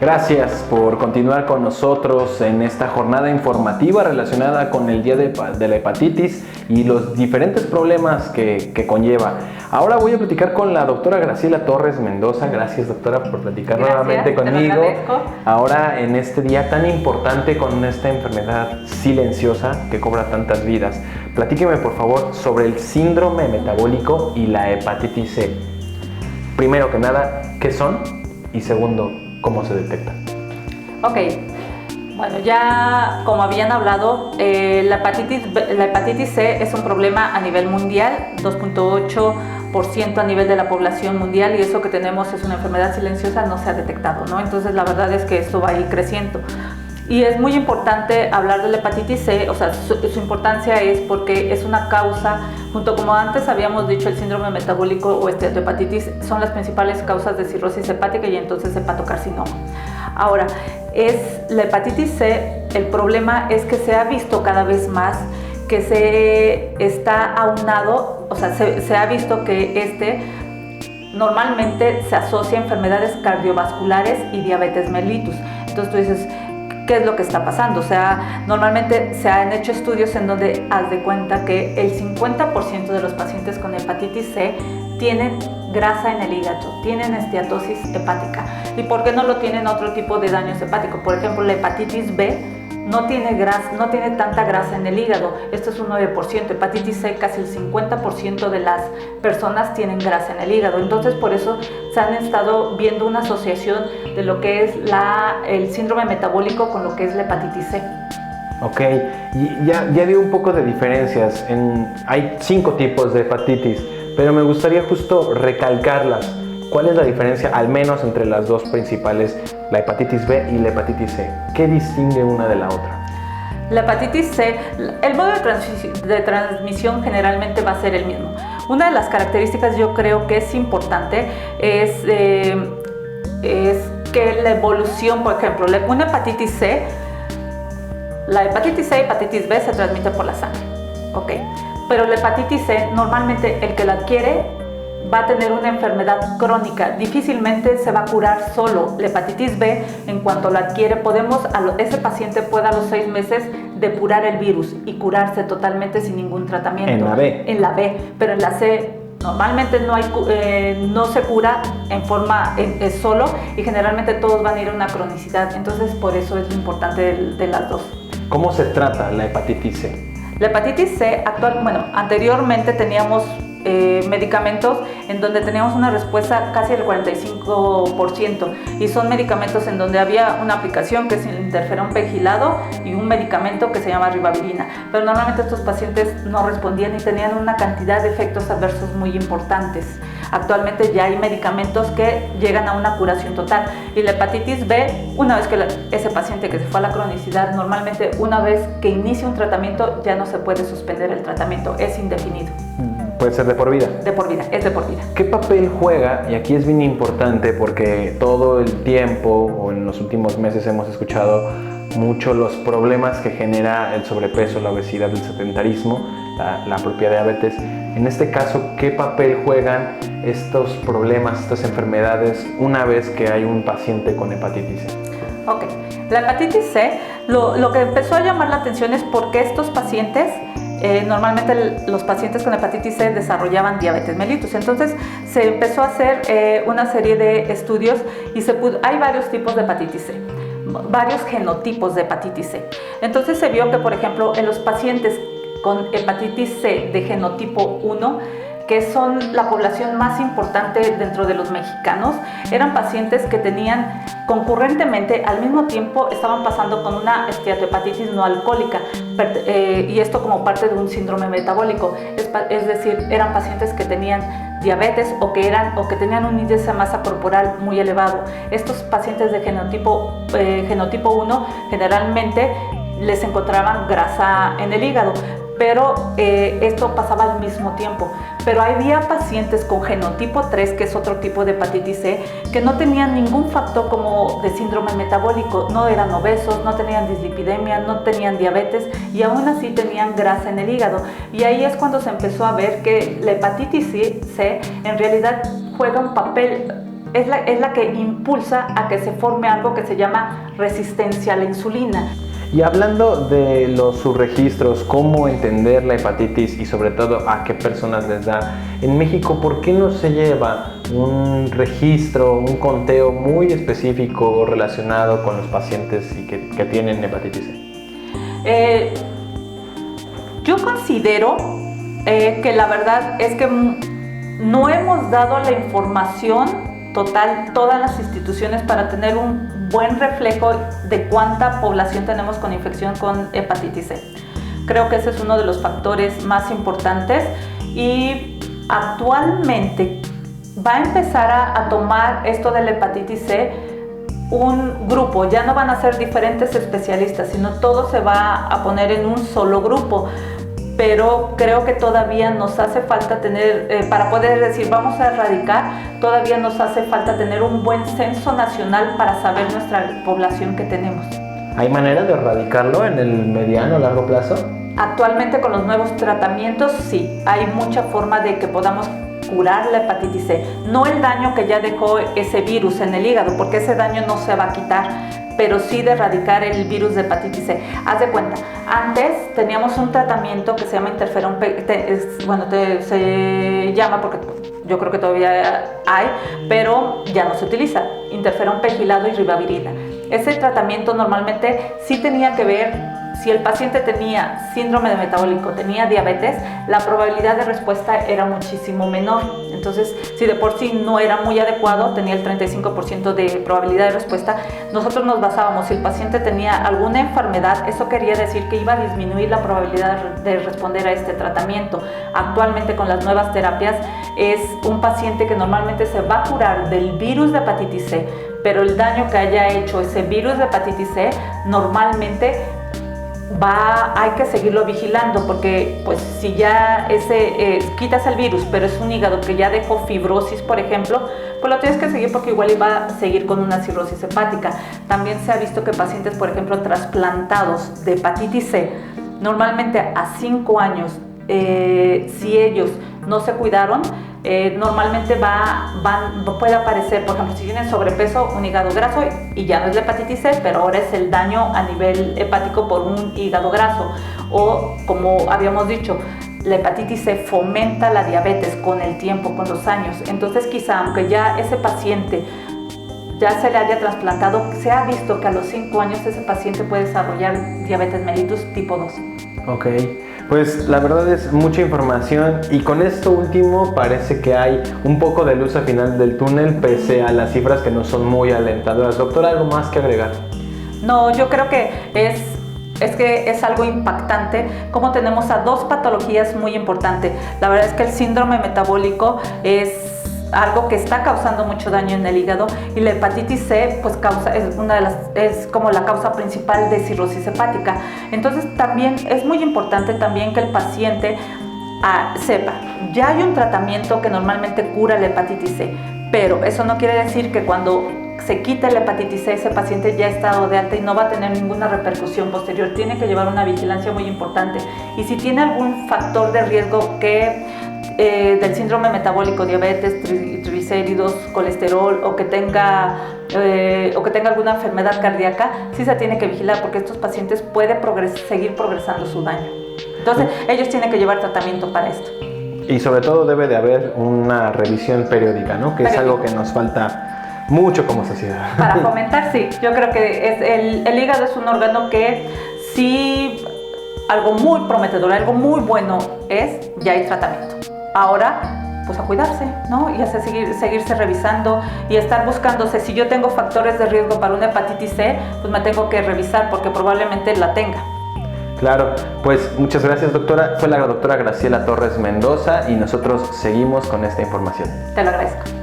Gracias por continuar con nosotros en esta jornada informativa relacionada con el Día de la Hepatitis y los diferentes problemas que conlleva. Ahora voy a platicar con la doctora Graciela Torres Mendoza. Gracias, doctora, por platicar nuevamente conmigo. Ahora en este día tan importante con esta enfermedad silenciosa que cobra tantas vidas. Platíqueme, por favor, sobre el síndrome metabólico y la hepatitis C. Primero que nada, ¿qué son? Y segundo, ¿cómo se detecta? Ok, bueno, ya como habían hablado, la hepatitis C es un problema a nivel mundial, 2.8% a nivel de la población mundial, y eso que tenemos es una enfermedad silenciosa, no se ha detectado, ¿no? Entonces la verdad es que esto va a ir creciendo. Y es muy importante hablar de la hepatitis C, o sea, su importancia es porque es una causa, junto como antes habíamos dicho, el síndrome metabólico o esteatohepatitis son las principales causas de cirrosis hepática y entonces hepatocarcinoma. Ahora, la hepatitis C, el problema es que se ha visto cada vez más que se está aunado, o sea, se ha visto que normalmente se asocia a enfermedades cardiovasculares y diabetes mellitus. Entonces tú dices, ¿qué es lo que está pasando? O sea, normalmente se han hecho estudios en donde haz de cuenta que el 50% de los pacientes con hepatitis C tienen grasa en el hígado, tienen esteatosis hepática. ¿Y por qué no lo tienen otro tipo de daños hepáticos? Por ejemplo, la hepatitis B no tiene tanta grasa en el hígado, esto es un 9%, hepatitis C casi el 50% de las personas tienen grasa en el hígado, entonces por eso se han estado viendo una asociación de lo que es el síndrome metabólico con lo que es la hepatitis C. Ok, y ya vi un poco de diferencias, hay 5 tipos de hepatitis, pero me gustaría justo recalcarlas. ¿Cuál es la diferencia, al menos entre las dos principales, la hepatitis B y la hepatitis C? ¿Qué distingue una de la otra? La hepatitis C, el modo de transmisión generalmente va a ser el mismo. Una de las características yo creo que es importante es que la evolución, por ejemplo, una hepatitis C, la hepatitis C y hepatitis B se transmiten por la sangre, ¿ok? Pero la hepatitis C, normalmente el que la adquiere va a tener una enfermedad crónica, difícilmente se va a curar solo. La hepatitis B, en cuanto la adquiere, ese paciente puede a los 6 meses depurar el virus y curarse totalmente sin ningún tratamiento. En la B. En la B, pero en la C normalmente no se cura en forma solo, y generalmente todos van a ir a una cronicidad. Entonces por eso es lo importante de las dos. ¿Cómo se trata la hepatitis C? La hepatitis C anteriormente teníamos medicamentos en donde teníamos una respuesta casi del 45%, y son medicamentos en donde había una aplicación que es el interferón pegilado y un medicamento que se llama ribavirina, pero normalmente estos pacientes no respondían y tenían una cantidad de efectos adversos muy importantes. Actualmente ya hay medicamentos que llegan a una curación total, y la hepatitis B, una vez que ese paciente que se fue a la cronicidad, normalmente una vez que inicia un tratamiento ya no se puede suspender el tratamiento, es indefinido. ¿Puede ser de por vida? De por vida, es de por vida. ¿Qué papel juega? Y aquí es bien importante porque todo el tiempo o en los últimos meses hemos escuchado mucho los problemas que genera el sobrepeso, la obesidad, el sedentarismo, la propia diabetes. En este caso, ¿qué papel juegan estos problemas, estas enfermedades una vez que hay un paciente con hepatitis C? Ok, la hepatitis C, lo que empezó a llamar la atención es porque estos pacientes normalmente los pacientes con hepatitis C desarrollaban diabetes mellitus. Entonces se empezó a hacer una serie de estudios y hay varios tipos de hepatitis C, varios genotipos de hepatitis C. Entonces se vio que, por ejemplo, en los pacientes con hepatitis C de genotipo 1, que son la población más importante dentro de los mexicanos, eran pacientes que tenían concurrentemente, al mismo tiempo, estaban pasando con una esteatohepatitis no alcohólica, y esto como parte de un síndrome metabólico, es decir, eran pacientes que tenían diabetes o que tenían un índice de masa corporal muy elevado. Estos pacientes de genotipo 1 generalmente les encontraban grasa en el hígado, pero esto pasaba al mismo tiempo. Pero había pacientes con genotipo 3, que es otro tipo de hepatitis C, que no tenían ningún factor como de síndrome metabólico, no eran obesos, no tenían dislipidemia, no tenían diabetes, y aún así tenían grasa en el hígado. Y ahí es cuando se empezó a ver que la hepatitis C en realidad juega un papel es la que impulsa a que se forme algo que se llama resistencia a la insulina. Y hablando de los subregistros, cómo entender la hepatitis y sobre todo a qué personas les da, en México, ¿por qué no se lleva un registro, un conteo muy específico relacionado con los pacientes y que tienen hepatitis C? Yo considero que la verdad es que no hemos dado la información total, todas las instituciones, para tener un buen reflejo de cuánta población tenemos con infección con hepatitis C. Creo que ese es uno de los factores más importantes y actualmente va a empezar a tomar esto de la hepatitis C un grupo. Ya no van a ser diferentes especialistas, sino todo se va a poner en un solo grupo. Pero creo que todavía nos hace falta tener, para poder decir vamos a erradicar, todavía nos hace falta tener un buen censo nacional para saber nuestra población que tenemos. ¿Hay manera de erradicarlo en el mediano o largo plazo? Actualmente con los nuevos tratamientos sí, hay mucha forma de que podamos curar la hepatitis C. No el daño que ya dejó ese virus en el hígado, porque ese daño no se va a quitar, pero sí de erradicar el virus de hepatitis C. Haz de cuenta, antes teníamos un tratamiento que se llama interferón, se llama porque yo creo que todavía hay, pero ya no se utiliza, interferón pegilado y ribavirina. Ese tratamiento normalmente sí tenía que ver si el paciente tenía síndrome metabólico, tenía diabetes, la probabilidad de respuesta era muchísimo menor. Entonces, si de por sí no era muy adecuado, tenía el 35% de probabilidad de respuesta, nosotros nos basábamos, si el paciente tenía alguna enfermedad, eso quería decir que iba a disminuir la probabilidad de responder a este tratamiento. Actualmente con las nuevas terapias es un paciente que normalmente se va a curar del virus de hepatitis C, pero el daño que haya hecho ese virus de hepatitis C normalmente hay que seguirlo vigilando, porque pues si ya quitas el virus, pero es un hígado que ya dejó fibrosis, por ejemplo, pues lo tienes que seguir porque igual iba a seguir con una cirrosis hepática. También se ha visto que pacientes, por ejemplo, trasplantados de hepatitis C, normalmente a 5 años, si ellos no se cuidaron, normalmente puede aparecer, por ejemplo, si tienen sobrepeso, un hígado graso, y ya no es la hepatitis C, pero ahora es el daño a nivel hepático por un hígado graso. O, como habíamos dicho, la hepatitis C fomenta la diabetes con el tiempo, con los años. Entonces quizá, aunque ya ese paciente ya se le haya trasplantado, se ha visto que a los 5 años ese paciente puede desarrollar diabetes mellitus tipo 2. Ok, pues la verdad es mucha información, y con esto último parece que hay un poco de luz al final del túnel, pese a las cifras que no son muy alentadoras. Doctora, ¿algo más que agregar? No, yo creo que es algo impactante cómo tenemos a dos patologías muy importantes. La verdad es que el síndrome metabólico es algo que está causando mucho daño en el hígado, y la hepatitis C pues es como la causa principal de cirrosis hepática. Entonces también es muy importante también que el paciente sepa, ya hay un tratamiento que normalmente cura la hepatitis C, pero eso no quiere decir que cuando se quita la hepatitis C, ese paciente ya está dado de alta y no va a tener ninguna repercusión posterior. Tiene que llevar una vigilancia muy importante, y si tiene algún factor de riesgo del síndrome metabólico, diabetes, triglicéridos, colesterol, o que tenga alguna enfermedad cardíaca, sí se tiene que vigilar, porque estos pacientes pueden seguir progresando su daño. Entonces, ellos tienen que llevar tratamiento para esto. Y sobre todo debe de haber una revisión periódica, ¿no? Que es algo que nos falta mucho como sociedad. Para fomentar, sí. Yo creo que el hígado es un órgano que sí, algo muy prometedor, algo muy bueno ya hay tratamiento. Ahora, pues a cuidarse, ¿no? Y a seguirse revisando y estar buscándose. Si yo tengo factores de riesgo para una hepatitis C, pues me tengo que revisar, porque probablemente la tenga. Claro, pues muchas gracias, doctora. Fue la doctora Graciela Torres Mendoza, y nosotros seguimos con esta información. Te lo agradezco.